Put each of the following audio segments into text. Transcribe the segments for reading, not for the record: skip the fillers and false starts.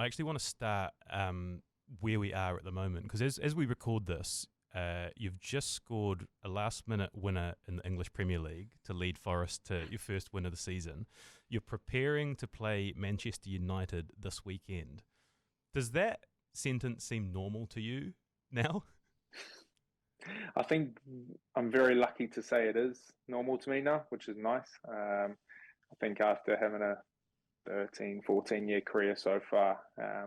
I actually want to start where we are at the moment, because as we record this, you've just scored a last-minute winner in the English Premier League to lead Forest to your first win of the season. You're preparing to play Manchester United this weekend. Does that sentence seem normal to you now? I think I'm very lucky to say it is normal to me now, which is nice. I think after having a 13, 14-year career so far,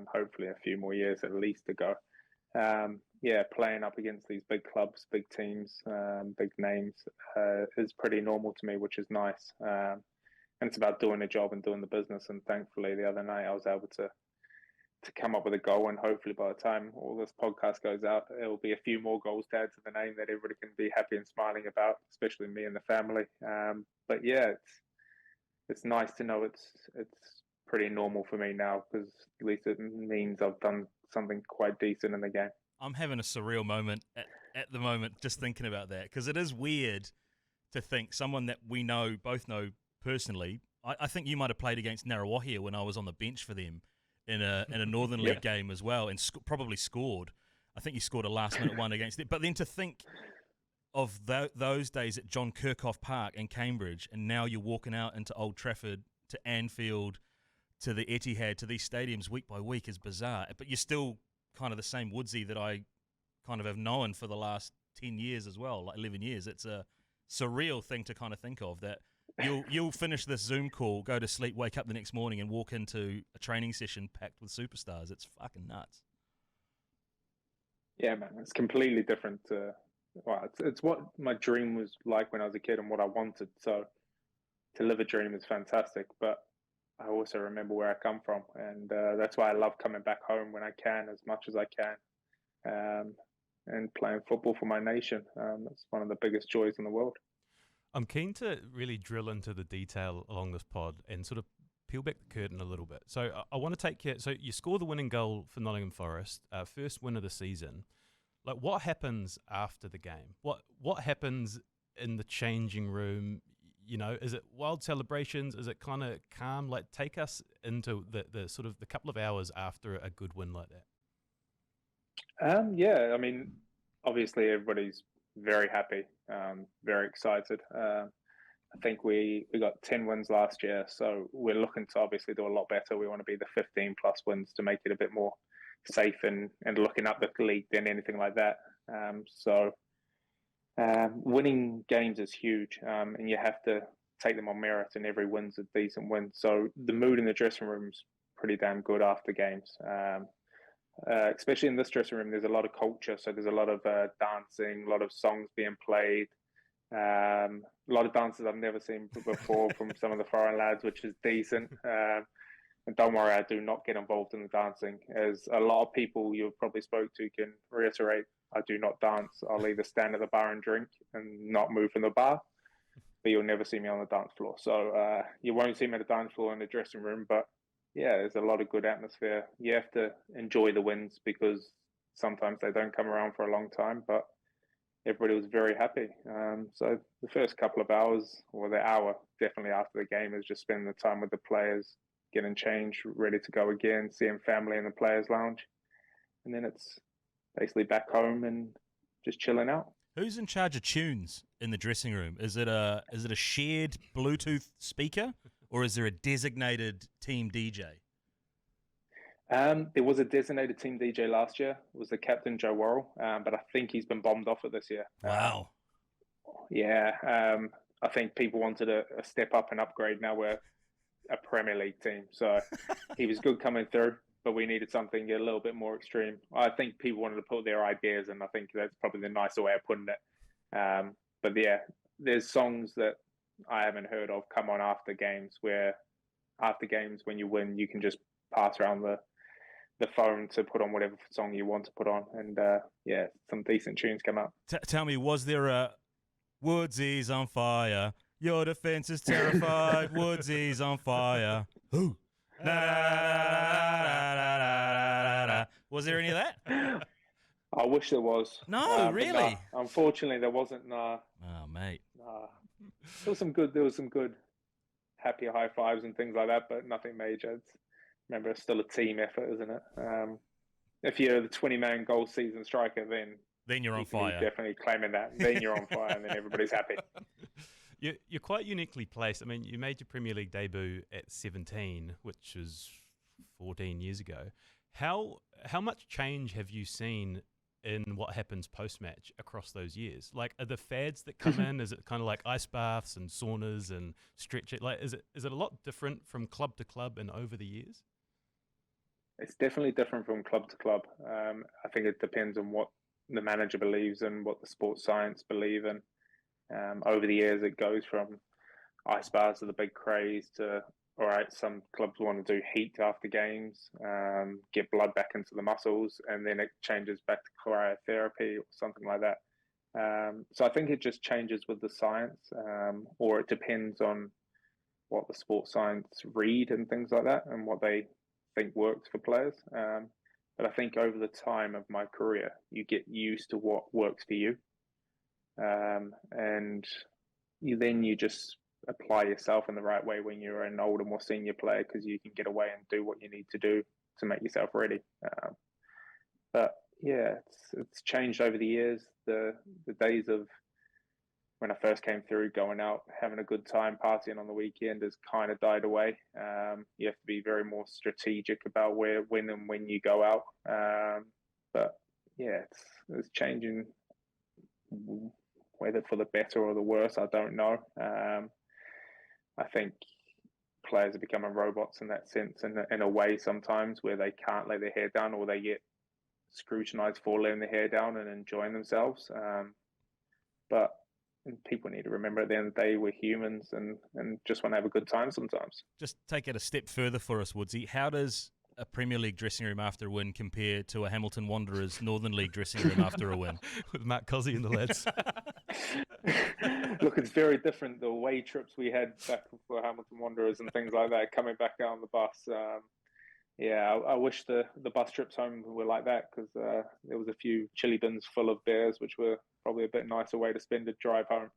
hopefully a few more years at least to go. Playing up against these big clubs, big teams, big names is pretty normal to me, which is nice. And it's about doing the job and doing the business. And thankfully, the other night I was able to come up with a goal, and hopefully by the time all this podcast goes out, there will be a few more goals to add to the name that everybody can be happy and smiling about, especially me and the family. But yeah, it's nice to know it's pretty normal for me now, because at least it means I've done something quite decent in the game. I'm having a surreal moment at the moment just thinking about that, because it is weird to think someone that we both know personally. I think you might have played against Ngaruawahia when I was on the bench for them in a Northern League game as well, and probably scored. I think you scored a last-minute one against it. But then to think of those days at John Kirkhoff Park in Cambridge, and now you're walking out into Old Trafford, to Anfield, to the Etihad, to these stadiums week by week is bizarre. But you're still kind of the same Woodsy that I kind of have known for the last 10 years as well, like 11 years. It's a surreal thing to kind of think of, that you'll finish this Zoom call, go to sleep, wake up the next morning and walk into a training session packed with superstars. It's fucking nuts. Yeah, man, it's completely different. It's what my dream was like when I was a kid and what I wanted. So to live a dream is fantastic, but I also remember where I come from, and that's why I love coming back home when I can, as much as I can, and playing football for my nation. It's one of the biggest joys in the world. I'm keen to really drill into the detail along this pod and sort of peel back the curtain a little bit. So I want to take you. So you score the winning goal for Nottingham Forest, first win of the season. Like, what happens after the game? What happens in the changing room? You know, is it wild celebrations? Is it kind of calm? Like, take us into the sort of the couple of hours after a good win like that. I mean, obviously everybody's very happy, very excited. I think we got 10 wins last year, so we're looking to obviously do a lot better. We want to be the 15 plus wins to make it a bit more safe and looking up the league than anything like that. Winning games is huge, and you have to take them on merit, and every win's a decent win. So the mood in the dressing room's pretty damn good after games. Especially in this dressing room, there's a lot of culture. So there's a lot of dancing, a lot of songs being played, a lot of dances I've never seen before from some of the foreign lads, which is decent. And don't worry, I do not get involved in the dancing. As a lot of people you've probably spoke to can reiterate, I do not dance. I'll either stand at the bar and drink and not move from the bar, but you'll never see me on the dance floor. So you won't see me at the dance floor in the dressing room, but yeah, there's a lot of good atmosphere. You have to enjoy the wins, because sometimes they don't come around for a long time, but everybody was very happy. So the first couple of hours, or the hour definitely after the game, is just spending the time with the players, getting changed, ready to go again, seeing family in the players' lounge. And then it's basically back home and just chilling out. Who's in charge of tunes in the dressing room? Is it a shared Bluetooth speaker, or is there a designated team DJ? There was a designated team DJ last year. It was the captain, Joe Worrell, but I think he's been bombed off it this year. Wow. I think people wanted a step up and upgrade. Now we're a Premier League team. So he was good coming through, but we needed something a little bit more extreme. I think people wanted to put their ideas, and I think that's probably the nicer way of putting it. But yeah, there's songs that I haven't heard of come on after games, when you win, you can just pass around the phone to put on whatever song you want to put on. And some decent tunes come out. Tell me, was there a Woodsy's on fire? Your defense is terrified. Woodsy's on fire. Who? Was there any of that? I wish there was. No, really? No, unfortunately, there wasn't. Oh, mate. There was some good happy high fives and things like that, but nothing major. It's remember, it's still a team effort, isn't it? If you're the 20-man goal season striker, then you're on you can be fire. definitely claiming that. Then you're on fire, and then everybody's happy. You're quite uniquely placed. I mean, you made your Premier League debut at 17, which was 14 years ago. How much change have you seen in what happens post-match across those years? Like, are the fads that come in, is it kind of like ice baths and saunas and stretching? Like, is it a lot different from club to club and over the years? It's definitely different from club to club. I think it depends on what the manager believes in, what the sports science believe in. Over the years, it goes from ice baths are the big craze to, all right, some clubs want to do heat after games, get blood back into the muscles, and then it changes back to cryotherapy or something like that. So I think it just changes with the science, or it depends on what the sports science read and things like that, and what they think works for players. But I think over the time of my career, you get used to what works for you, and you just apply yourself in the right way when you're an older, more senior player, because you can get away and do what you need to do to make yourself ready. But yeah, it's changed over the years. The days of when I first came through, going out, having a good time, partying on the weekend has kind of died away. You have to be very more strategic about when you go out. But yeah, it's changing. Whether for the better or the worse, I don't know. I think players are becoming robots in that sense, in a way sometimes, where they can't lay their hair down, or they get scrutinized for laying their hair down and enjoying themselves. But people need to remember, at the end of the day, we're humans and just want to have a good time sometimes. Just take it a step further for us, Woodsy. How does a Premier League dressing room after a win compare to a Hamilton Wanderers Northern League dressing room after a win? With Matt Cozzy and the lads. Look, it's very different. The away trips we had back for Hamilton Wanderers and things like that, coming back out on the bus. I wish the bus trips home were like that, because there was a few chili bins full of beers, which were probably a bit nicer way to spend a drive home.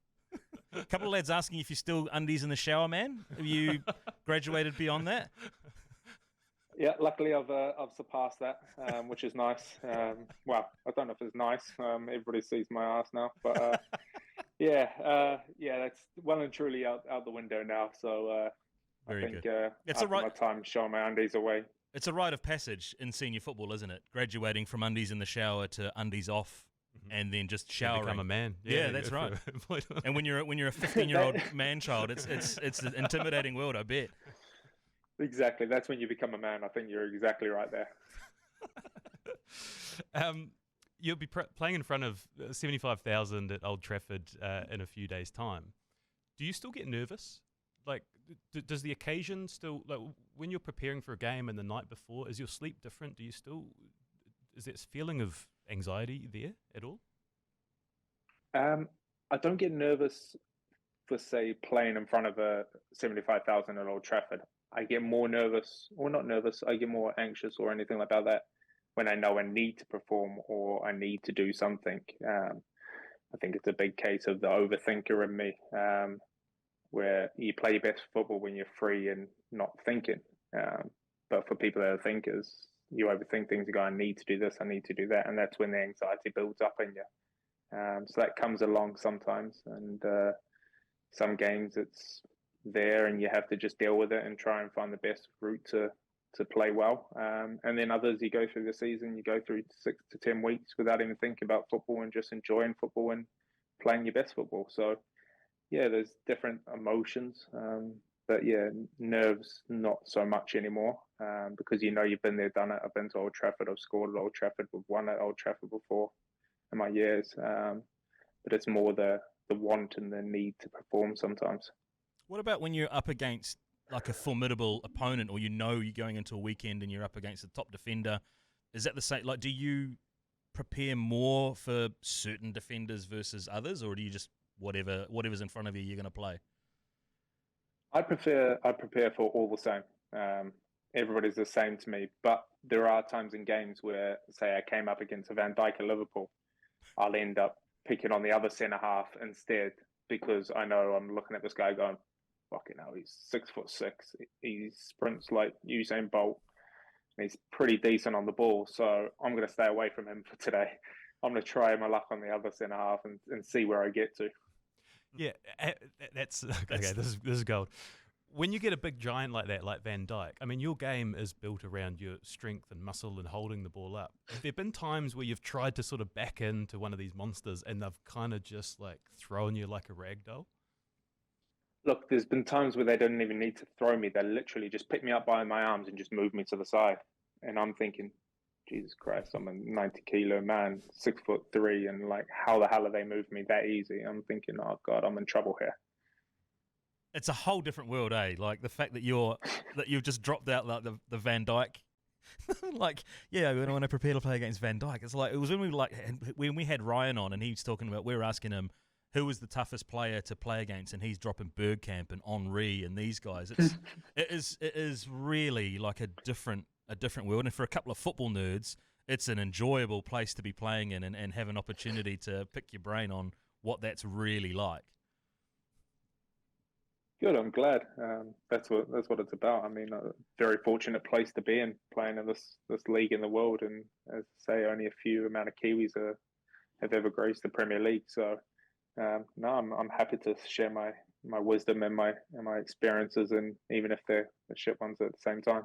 A couple of lads asking if you're still undies in the shower, man. Have you graduated beyond that? Yeah, luckily I've surpassed that, which is nice. Well, I don't know if it's nice. Everybody sees my ass now, but that's well and truly out the window now. So Very I think good. It's after my time showing my undies away. It's a rite of passage in senior football, isn't it? Graduating from undies in the shower to undies off, and then just showering. Become a man. Yeah, that's right. And when you're a 15-year-old man child, it's an intimidating world, I bet. Exactly. That's when you become a man. I think you're exactly right there. You'll be playing in front of 75,000 at Old Trafford in a few days' time. Do you still get nervous? Like, does the occasion still, like, when you're preparing for a game and the night before, is your sleep different? Is there a feeling of anxiety there at all? I don't get nervous for, say, playing in front of a 75,000 at Old Trafford. I get more nervous, or not nervous, I get more anxious or anything like that when I know I need to perform or I need to do something. I think it's a big case of the overthinker in me, where you play your best football when you're free and not thinking. But for people that are thinkers, you overthink things. You go, I need to do this, I need to do that. And that's when the anxiety builds up in you. So that comes along sometimes. And some games it's there and you have to just deal with it and try and find the best route to play well. And then others, you go through the season, you go through 6 to 10 weeks without even thinking about football and just enjoying football and playing your best football. So yeah, there's different emotions. But yeah, nerves, not so much anymore, because you've been there, done it. I've been to Old Trafford, I've scored at Old Trafford, we've won at Old Trafford before in my years. But it's more the want and the need to perform sometimes. What about when you're up against like a formidable opponent, or you're going into a weekend and you're up against the top defender? Is that the same? Like, do you prepare more for certain defenders versus others, or do you just whatever's in front of you, you're going to play? I prepare for all the same. Everybody's the same to me, but there are times in games where, say, I came up against a Van Dijk at Liverpool, I'll end up picking on the other centre half instead, because I know I'm looking at this guy going, fucking hell, he's 6'6". He sprints like Usain Bolt. and he's pretty decent on the ball. So I'm going to stay away from him for today. I'm going to try my luck on the other centre half and see where I get to. Yeah, that's okay. This is gold. When you get a big giant like that, like Van Dijk, I mean, your game is built around your strength and muscle and holding the ball up. Have there been times where you've tried to sort of back into one of these monsters and they've kind of just like thrown you like a rag doll? Look, there's been times where they didn't even need to throw me. They literally just pick me up by my arms and just move me to the side. And I'm thinking, Jesus Christ, I'm a 90-kilo man, 6'3", and like, how the hell have they moved me that easy? I'm thinking, oh God, I'm in trouble here. It's a whole different world, eh? Like the fact that you've just dropped out like the Van Dijk. Like, yeah, when I want to prepare to play against Van Dijk, it's like it was when we had Ryan on and he was talking about, we were asking him who was the toughest player to play against, and he's dropping Bergkamp and Henry and these guys. It is really like a different world, and for a couple of football nerds, it's an enjoyable place to be playing in and have an opportunity to pick your brain on what that's really like. Good, I'm glad. That's what it's about. I mean, a very fortunate place to be in, playing in this league in the world, and as I say, only a few amount of Kiwis have ever graced the Premier League. So, no, I'm happy to share my wisdom and my experiences, and even if they're the shit ones at the same time.